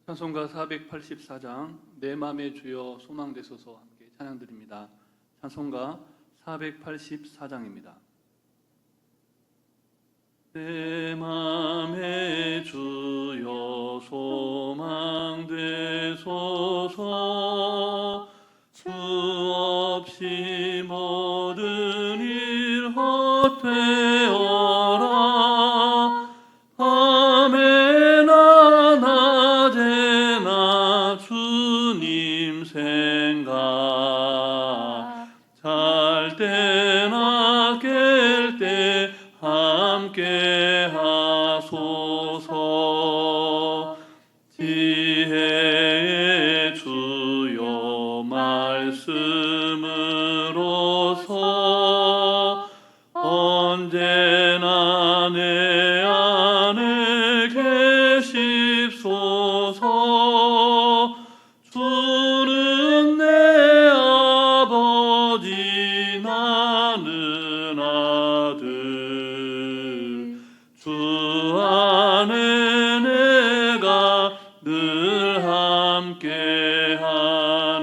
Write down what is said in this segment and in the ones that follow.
찬송가 484장 내 맘의 주여 소망되소서 함께 찬양드립니다. 찬송가 484장입니다. 내 맘의 주여 소망되소서 주 없이 모든 일 헛되어라 밤에나 낮에나 주님 생각 잘 때나 깰 때 함께 하소서 지혜의 주여 말씀으로서 언제나 내 안에 계십소서 주는 내 아버지 나는 아들 주 안에 내가 늘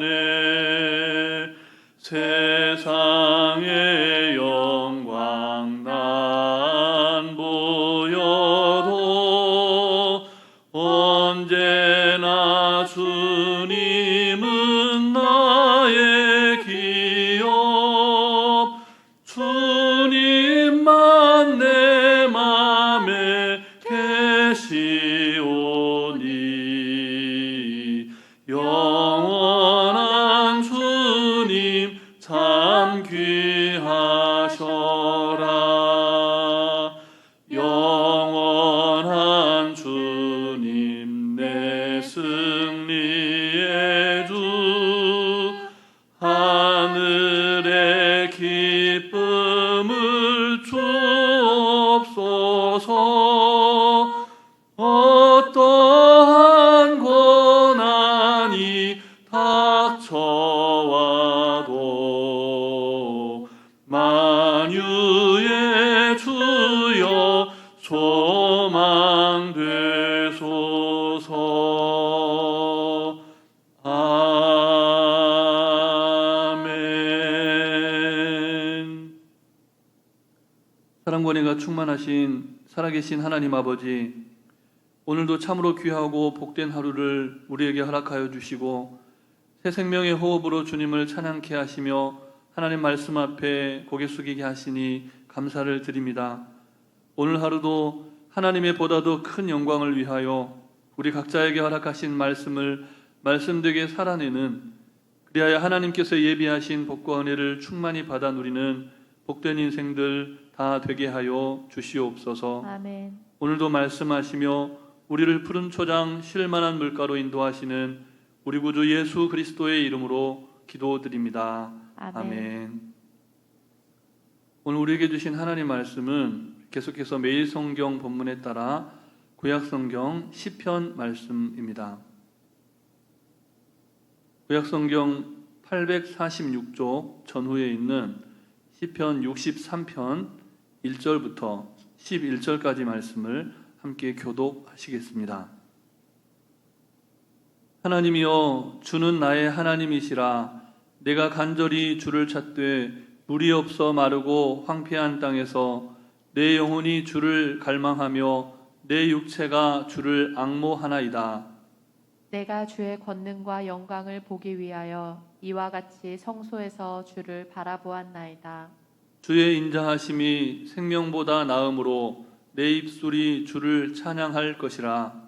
함께하네 세상의 영광 난 보여도 언제나 주님은 나의 기업 주님만 내 맘에 계시오니 영원한 주님 참 귀하셔라 영원한 주님 내 승리의 주 하늘의 기쁨을 주옵소서 어떠한 고난이 닥쳐와도 만유의 주여 소망되소서 아멘. 사랑과 은혜가 충만하신 살아계신 하나님 아버지, 오늘도 참으로 귀하고 복된 하루를 우리에게 허락하여 주시고 새 생명의 호흡으로 주님을 찬양케 하시며 하나님 말씀 앞에 고개 숙이게 하시니 감사를 드립니다. 오늘 하루도 하나님의 보다 더 큰 영광을 위하여 우리 각자에게 허락하신 말씀을 말씀되게 살아내는 그리하여 하나님께서 예비하신 복과 은혜를 충만히 받아 누리는 복된 인생들 다 되게 하여 주시옵소서. 아멘. 오늘도 말씀하시며 우리를 푸른 초장 쉴만한 물가로 인도하시는 우리 구주 예수 그리스도의 이름으로 기도드립니다. 아멘. 오늘 우리에게 주신 하나님 말씀은 계속해서 매일 성경 본문에 따라 구약 성경 시편 말씀입니다. 구약 성경 846쪽 전후에 있는 시편 63편 1절부터 11절까지 말씀을 함께 교독하시겠습니다. 하나님이여 주는 나의 하나님이시라. 내가 간절히 주를 찾되 물이 없어 마르고 황폐한 땅에서 내 영혼이 주를 갈망하며 내 육체가 주를 앙모하나이다. 내가 주의 권능과 영광을 보기 위하여 이와 같이 성소에서 주를 바라보았나이다. 주의 인자하심이 생명보다 나음으로 내 입술이 주를 찬양할 것이라.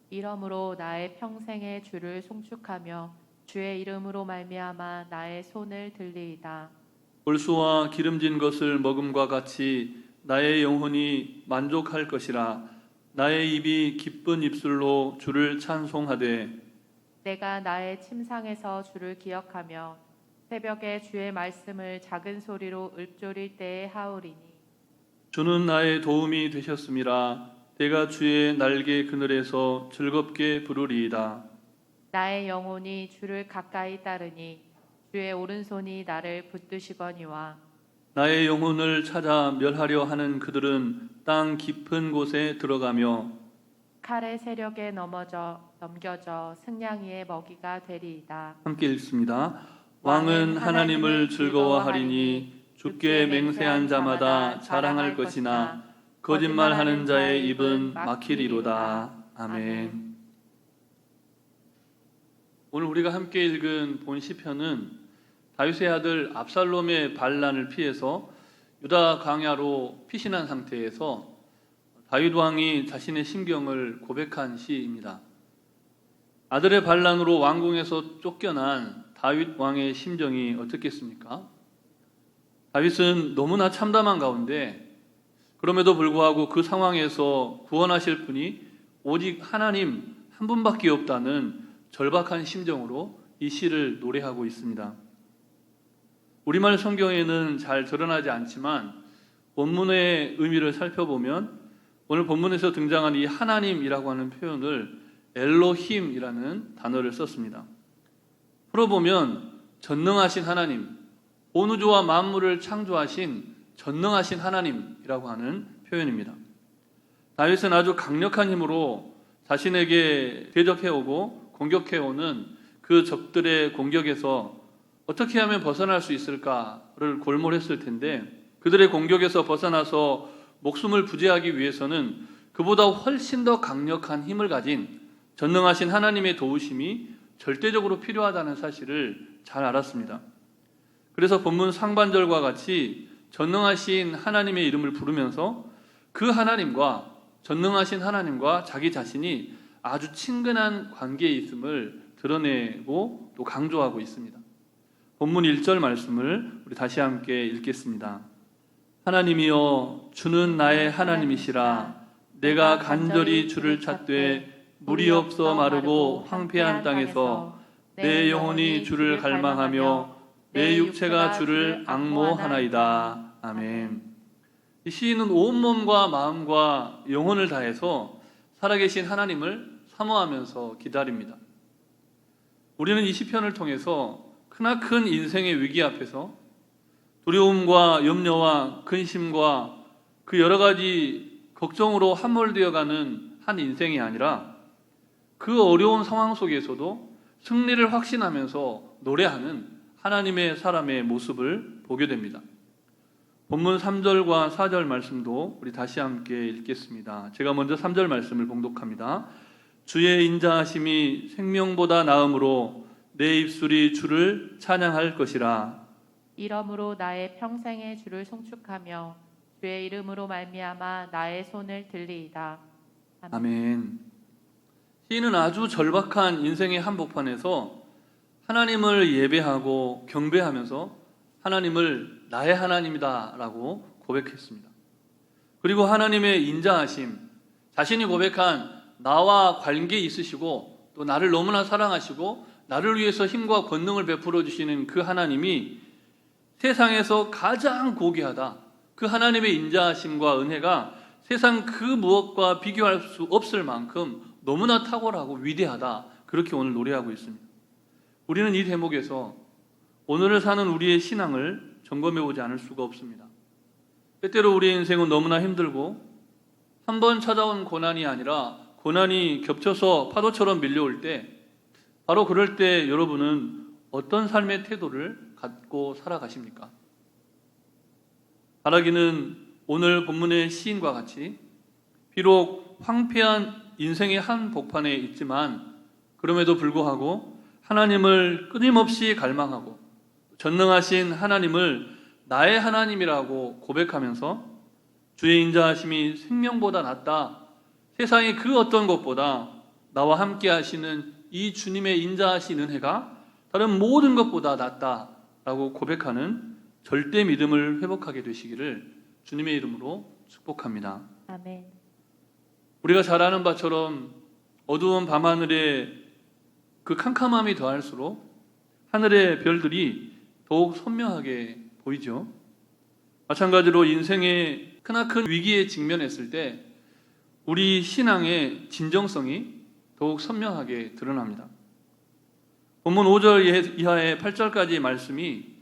이러므로 나의 평생에 주를 송축하며 주의 이름으로 말미암아 나의 손을 들리이다. 골수와 기름진 것을 먹음과 같이 나의 영혼이 만족할 것이라. 나의 입이 기쁜 입술로 주를 찬송하되 내가 나의 침상에서 주를 기억하며 새벽에 주의 말씀을 작은 소리로 읊조릴 때에 하오리니 주는 나의 도움이 되셨음이라. 내가 주의 날개 그늘에서 즐겁게 부르리이다. 나의 영혼이 주를 가까이 따르니 주의 오른손이 나를 붙드시거니와 나의 영혼을 찾아 멸하려 하는 그들은 땅 깊은 곳에 들어가며 칼의 세력에 넘겨져 승냥이의 먹이가 되리이다. 함께 읽습니다. 왕은 하나님을 즐거워하리니 주께 맹세한 자마다 자랑할 것이나 거짓말하는 자의 입은 막히리로다. 아멘. 오늘 우리가 함께 읽은 본 시편은 다윗의 아들 압살롬의 반란을 피해서 유다 광야로 피신한 상태에서 다윗 왕이 자신의 심경을 고백한 시입니다. 아들의 반란으로 왕궁에서 쫓겨난 다윗 왕의 심정이 어떻겠습니까? 다윗은 너무나 참담한 가운데 그럼에도 불구하고 그 상황에서 구원하실 분이 오직 하나님 한 분밖에 없다는 절박한 심정으로 이 시를 노래하고 있습니다. 우리말 성경에는 잘 드러나지 않지만 본문의 의미를 살펴보면 오늘 본문에서 등장한 이 하나님이라고 하는 표현을 엘로힘이라는 단어를 썼습니다. 풀어보면 전능하신 하나님, 온 우주와 만물을 창조하신 전능하신 하나님이라고 하는 표현입니다. 다윗은 아주 강력한 힘으로 자신에게 대적해오고 공격해오는 그 적들의 공격에서 어떻게 하면 벗어날 수 있을까를 골몰했을 텐데 그들의 공격에서 벗어나서 목숨을 부지하기 위해서는 그보다 훨씬 더 강력한 힘을 가진 전능하신 하나님의 도우심이 절대적으로 필요하다는 사실을 잘 알았습니다. 그래서 본문 상반절과 같이 전능하신 하나님의 이름을 부르면서 그 하나님과 전능하신 하나님과 자기 자신이 아주 친근한 관계에 있음을 드러내고 또 강조하고 있습니다. 본문 1절 말씀을 우리 다시 함께 읽겠습니다. 하나님이여 주는 나의 하나님이시라. 내가 간절히 주를 찾되 물이 없어 마르고 황폐한 땅에서 내 영혼이 주를 갈망하며 내 육체가 주를 앙모하나이다. 아멘. 이 시인은 온몸과 마음과 영혼을 다해서 살아계신 하나님을 사모하면서 기다립니다. 우리는 이 시편을 통해서 크나큰 인생의 위기 앞에서 두려움과 염려와 근심과 그 여러 가지 걱정으로 함몰되어가는 한 인생이 아니라 그 어려운 상황 속에서도 승리를 확신하면서 노래하는 하나님의 사람의 모습을 보게 됩니다. 본문 3절과 4절 말씀도 우리 다시 함께 읽겠습니다. 제가 먼저 3절 말씀을 봉독합니다. 주의 인자하심이 생명보다 나음으로 내 입술이 주를 찬양할 것이라. 이러므로 나의 평생에 주를 송축하며 주의 이름으로 말미암아 나의 손을 들리이다. 아멘. 시인은 아주 절박한 인생의 한복판에서 하나님을 예배하고 경배하면서 하나님을 나의 하나님이다 라고 고백했습니다. 그리고 하나님의 인자하심, 자신이 고백한 나와 관계 있으시고 또 나를 너무나 사랑하시고 나를 위해서 힘과 권능을 베풀어 주시는 그 하나님이 세상에서 가장 고귀하다. 그 하나님의 인자하심과 은혜가 세상 그 무엇과 비교할 수 없을 만큼 너무나 탁월하고 위대하다. 그렇게 오늘 노래하고 있습니다. 우리는 이 대목에서 오늘을 사는 우리의 신앙을 점검해 보지 않을 수가 없습니다. 때때로 우리의 인생은 너무나 힘들고 한 번 찾아온 고난이 아니라 고난이 겹쳐서 파도처럼 밀려올 때 바로 그럴 때 여러분은 어떤 삶의 태도를 갖고 살아가십니까? 바라기는 오늘 본문의 시인과 같이 비록 황폐한 인생의 한 복판에 있지만 그럼에도 불구하고 하나님을 끊임없이 갈망하고 전능하신 하나님을 나의 하나님이라고 고백하면서 주의 인자하심이 생명보다 낫다. 세상의 그 어떤 것보다 나와 함께 하시는 이 주님의 인자하신 은혜가 다른 모든 것보다 낫다라고 고백하는 절대 믿음을 회복하게 되시기를 주님의 이름으로 축복합니다. 아멘. 우리가 잘 아는 바처럼 어두운 밤하늘에 그 캄캄함이 더할수록 하늘의 별들이 더욱 선명하게 보이죠. 마찬가지로 인생의 크나큰 위기에 직면했을 때 우리 신앙의 진정성이 더욱 선명하게 드러납니다. 본문 5절 이하의 8절까지 말씀이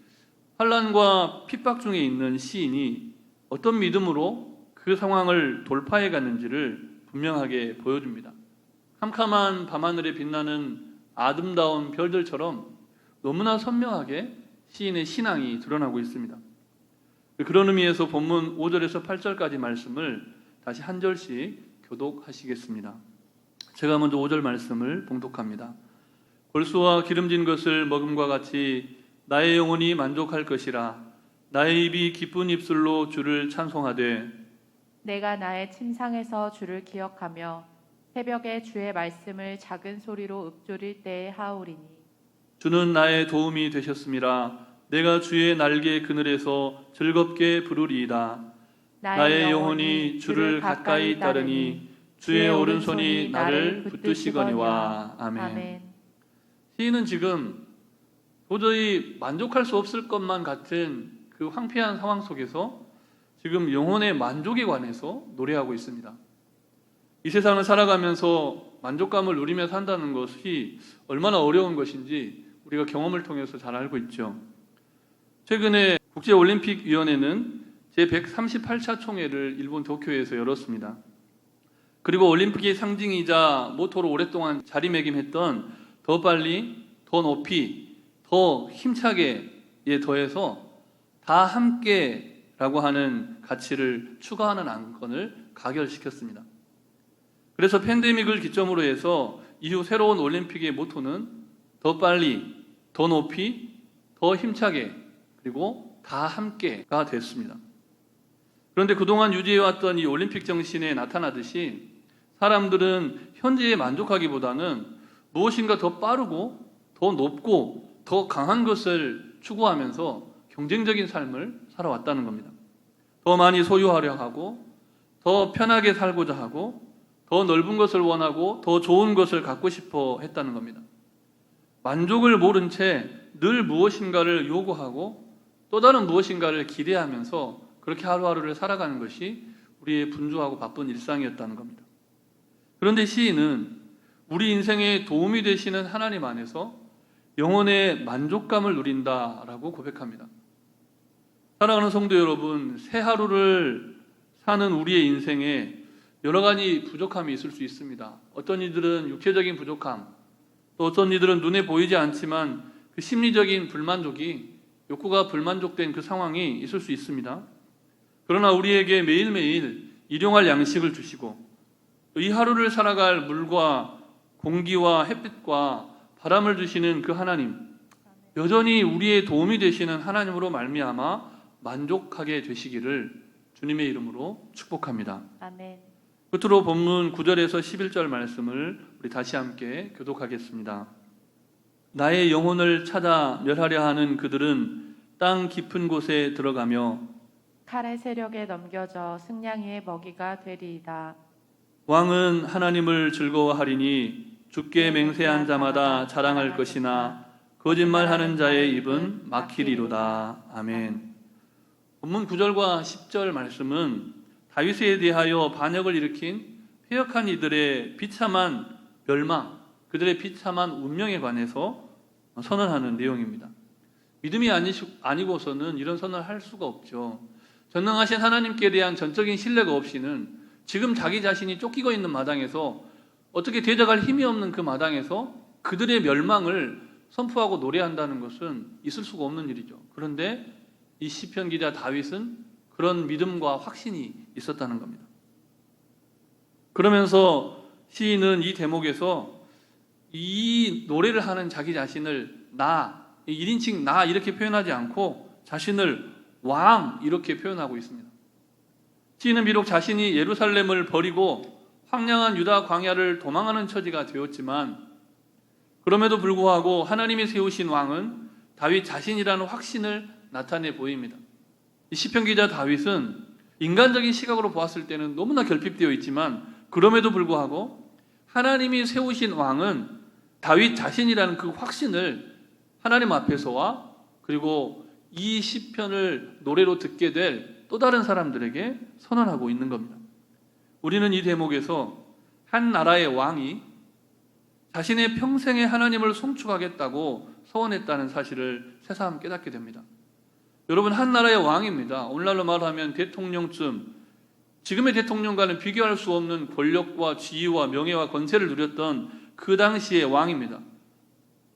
환난과 핍박 중에 있는 시인이 어떤 믿음으로 그 상황을 돌파해 갔는지를 분명하게 보여줍니다. 캄캄한 밤하늘에 빛나는 아름다운 별들처럼 너무나 선명하게 시인의 신앙이 드러나고 있습니다. 그런 의미에서 본문 5절에서 8절까지 말씀을 다시 한 절씩 교독하시겠습니다. 제가 먼저 5절 말씀을 봉독합니다. 골수와 기름진 것을 먹음과 같이 나의 영혼이 만족할 것이라. 나의 입이 기쁜 입술로 주를 찬송하되 내가 나의 침상에서 주를 기억하며 새벽에 주의 말씀을 작은 소리로 읊조릴 때에 하오리니 주는 나의 도움이 되셨음이라. 내가 주의 날개 그늘에서 즐겁게 부르리이다. 나의 영혼이 주를 가까이 따르니 주의 오른손이 나를 붙드시거니와. 아멘. 시인은 지금 도저히 만족할 수 없을 것만 같은 그 황폐한 상황 속에서 지금 영혼의 만족에 관해서 노래하고 있습니다. 이 세상을 살아가면서 만족감을 누리며 산다는 것이 얼마나 어려운 것인지 우리가 경험을 통해서 잘 알고 있죠. 최근에 국제올림픽위원회는 제138차 총회를 일본 도쿄에서 열었습니다. 그리고 올림픽의 상징이자 모토로 오랫동안 자리매김했던 더 빨리, 더 높이, 더 힘차게에 더해서 다 함께라고 하는 가치를 추가하는 안건을 가결시켰습니다. 그래서 팬데믹을 기점으로 해서 이후 새로운 올림픽의 모토는 더 빨리, 더 높이, 더 힘차게, 그리고 다 함께가 됐습니다. 그런데 그동안 유지해왔던 이 올림픽 정신에 나타나듯이 사람들은 현재에 만족하기보다는 무엇인가 더 빠르고 더 높고 더 강한 것을 추구하면서 경쟁적인 삶을 살아왔다는 겁니다. 더 많이 소유하려 하고 더 편하게 살고자 하고 더 넓은 것을 원하고 더 좋은 것을 갖고 싶어 했다는 겁니다. 만족을 모른 채 늘 무엇인가를 요구하고 또 다른 무엇인가를 기대하면서 그렇게 하루하루를 살아가는 것이 우리의 분주하고 바쁜 일상이었다는 겁니다. 그런데 시인은 우리 인생에 도움이 되시는 하나님 안에서 영혼의 만족감을 누린다라고 고백합니다. 사랑하는 성도 여러분, 새 하루를 사는 우리의 인생에 여러 가지 부족함이 있을 수 있습니다. 어떤 이들은 육체적인 부족함, 또 어떤 이들은 눈에 보이지 않지만 그 심리적인 불만족이, 욕구가 불만족된 그 상황이 있을 수 있습니다. 그러나 우리에게 매일매일 일용할 양식을 주시고 이 하루를 살아갈 물과 공기와 햇빛과 바람을 주시는 그 하나님, 여전히 우리의 도움이 되시는 하나님으로 말미암아 만족하게 되시기를 주님의 이름으로 축복합니다. 아멘. 끝으로 본문 9절에서 11절 말씀을 우리 다시 함께 교독하겠습니다. 나의 영혼을 찾아 멸하려 하는 그들은 땅 깊은 곳에 들어가며 칼의 세력에 넘겨져 승냥이의 먹이가 되리이다. 왕은 하나님을 즐거워하리니 주께 맹세한 자마다 자랑할 것이나 거짓말하는 자의 입은 막히리로다. 아멘. 본문 9절과 10절 말씀은 다윗에 대하여 반역을 일으킨 패역한 이들의 비참한 멸망, 그들의 비참한 운명에 관해서 선언하는 내용입니다. 믿음이 아니고서는 이런 선언을 할 수가 없죠. 전능하신 하나님께 대한 전적인 신뢰가 없이는 지금 자기 자신이 쫓기고 있는 마당에서 어떻게 대적할 힘이 없는 그 마당에서 그들의 멸망을 선포하고 노래한다는 것은 있을 수가 없는 일이죠. 그런데 이 시편 기자 다윗은 그런 믿음과 확신이 있었다는 겁니다. 그러면서 시인은 이 대목에서 이 노래를 하는 자기 자신을 나, 1인칭 나 이렇게 표현하지 않고 자신을 왕 이렇게 표현하고 있습니다. 시인은 비록 자신이 예루살렘을 버리고 황량한 유다 광야를 도망하는 처지가 되었지만 그럼에도 불구하고 하나님이 세우신 왕은 다윗 자신이라는 확신을 나타내 보입니다. 이 시편 기자 다윗은 인간적인 시각으로 보았을 때는 너무나 결핍되어 있지만 그럼에도 불구하고 하나님이 세우신 왕은 다윗 자신이라는 그 확신을 하나님 앞에서와 그리고 이 시편을 노래로 듣게 될 또 다른 사람들에게 선언하고 있는 겁니다. 우리는 이 대목에서 한 나라의 왕이 자신의 평생에 하나님을 송축하겠다고 서원했다는 사실을 새삼 깨닫게 됩니다. 여러분, 한 나라의 왕입니다. 오늘날로 말하면 대통령쯤 지금의 대통령과는 비교할 수 없는 권력과 지위와 명예와 권세를 누렸던 그 당시의 왕입니다.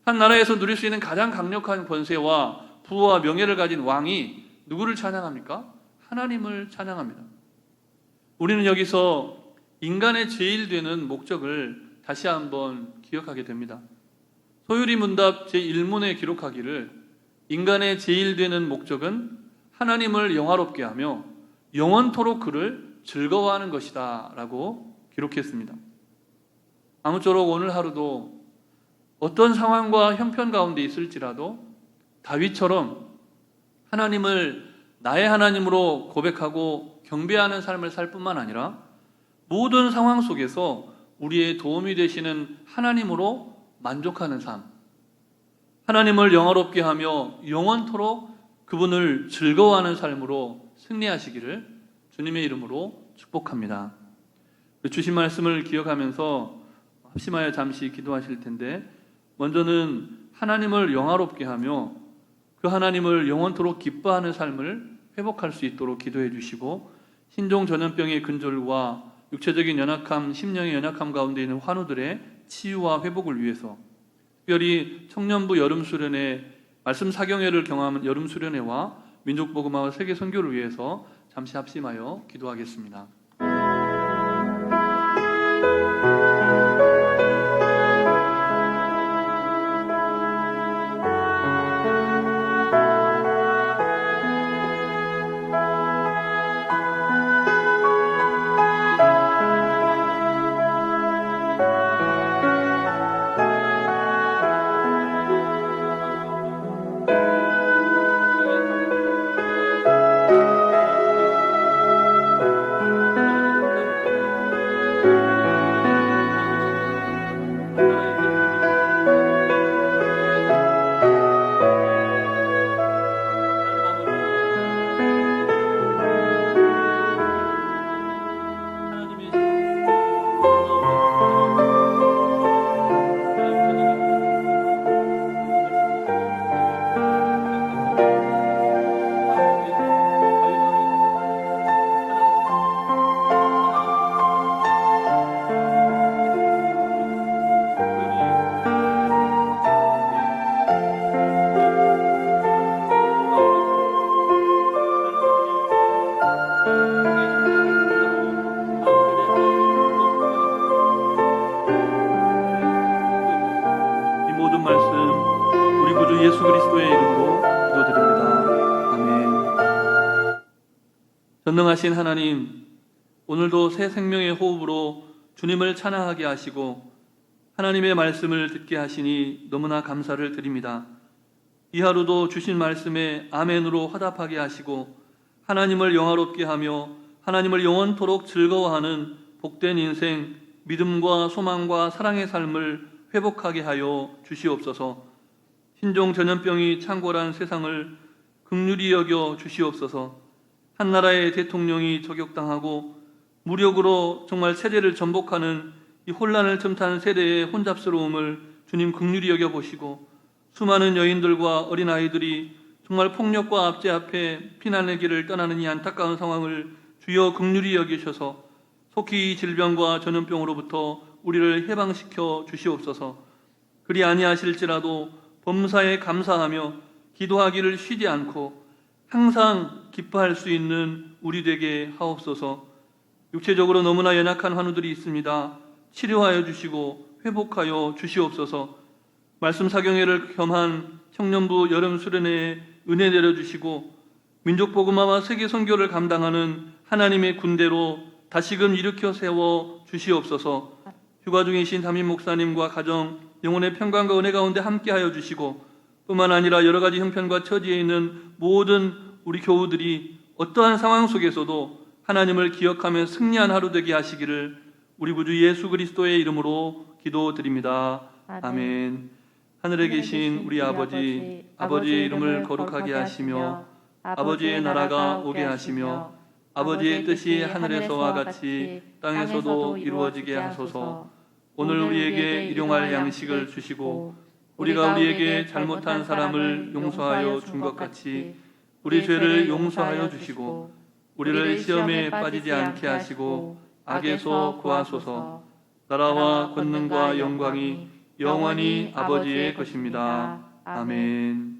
한 나라에서 누릴 수 있는 가장 강력한 권세와 부와 명예를 가진 왕이 누구를 찬양합니까? 하나님을 찬양합니다. 우리는 여기서 인간의 제일 되는 목적을 다시 한번 기억하게 됩니다. 소유리 문답 제1문에 기록하기를 인간의 제일 되는 목적은 하나님을 영화롭게 하며 영원토록 그를 즐거워하는 것이다 라고 기록했습니다. 아무쪼록 오늘 하루도 어떤 상황과 형편 가운데 있을지라도 다윗처럼 하나님을 나의 하나님으로 고백하고 경배하는 삶을 살 뿐만 아니라 모든 상황 속에서 우리의 도움이 되시는 하나님으로 만족하는 삶, 하나님을 영화롭게 하며 영원토록 그분을 즐거워하는 삶으로 승리하시기를 주님의 이름으로 축복합니다. 주신 말씀을 기억하면서 합심하여 잠시 기도하실 텐데, 먼저는 하나님을 영화롭게 하며 그 하나님을 영원토록 기뻐하는 삶을 회복할 수 있도록 기도해 주시고, 신종 전염병의 근절과 육체적인 연약함, 심령의 연약함 가운데 있는 환우들의 치유와 회복을 위해서, 특별히 청년부 여름수련회, 말씀 사경회를 경험하는 여름수련회와 민족복음화와 세계 선교를 위해서 잠시 합심하여 기도하겠습니다. 예수 그리스도의 이름으로 기도드립니다. 아멘. 전능하신 하나님, 오늘도 새 생명의 호흡으로 주님을 찬양하게 하시고 하나님의 말씀을 듣게 하시니 너무나 감사를 드립니다. 이 하루도 주신 말씀에 아멘으로 화답하게 하시고 하나님을 영화롭게 하며 하나님을 영원토록 즐거워하는 복된 인생, 믿음과 소망과 사랑의 삶을 회복하게 하여 주시옵소서. 신종 전염병이 창궐한 세상을 긍휼히 여겨 주시옵소서. 한 나라의 대통령이 저격당하고 무력으로 정말 세대를 전복하는 이 혼란을 틈탄 세대의 혼잡스러움을 주님 긍휼히 여겨 보시고, 수많은 여인들과 어린아이들이 정말 폭력과 압제 앞에 피난의 길을 떠나는 이 안타까운 상황을 주여 긍휼히 여기셔서 속히 이 질병과 전염병으로부터 우리를 해방시켜 주시옵소서. 그리 아니하실지라도 범사에 감사하며 기도하기를 쉬지 않고 항상 기뻐할 수 있는 우리 되게 하옵소서. 육체적으로 너무나 연약한 환우들이 있습니다. 치료하여 주시고 회복하여 주시옵소서. 말씀 사경회를 겸한 청년부 여름 수련회에 은혜 내려주시고 민족복음화와 세계 선교를 감당하는 하나님의 군대로 다시금 일으켜 세워 주시옵소서. 휴가 중이신 담임 목사님과 가정 영혼의 평강과 은혜 가운데 함께하여 주시고, 뿐만 아니라 여러 가지 형편과 처지에 있는 모든 우리 교우들이 어떠한 상황 속에서도 하나님을 기억하며 승리한 하루 되게 하시기를 우리 구주 예수 그리스도의 이름으로 기도드립니다. 아멘. 하늘에 계신 우리 아버지, 아버지의 이름을 거룩하게 하시며 아버지의 나라가 오게 하시며 아버지의 뜻이 하늘에서와 같이 땅에서도 이루어지게 하소서. 오늘 우리에게 일용할 양식을 주시고 우리가 우리에게 잘못한 사람을 용서하여 준 것 같이 우리 죄를 용서하여 주시고 우리를 시험에 빠지지 않게 하시고 악에서 구하소서. 나라와 권능과 영광이 영원히 아버지의 것입니다. 아멘.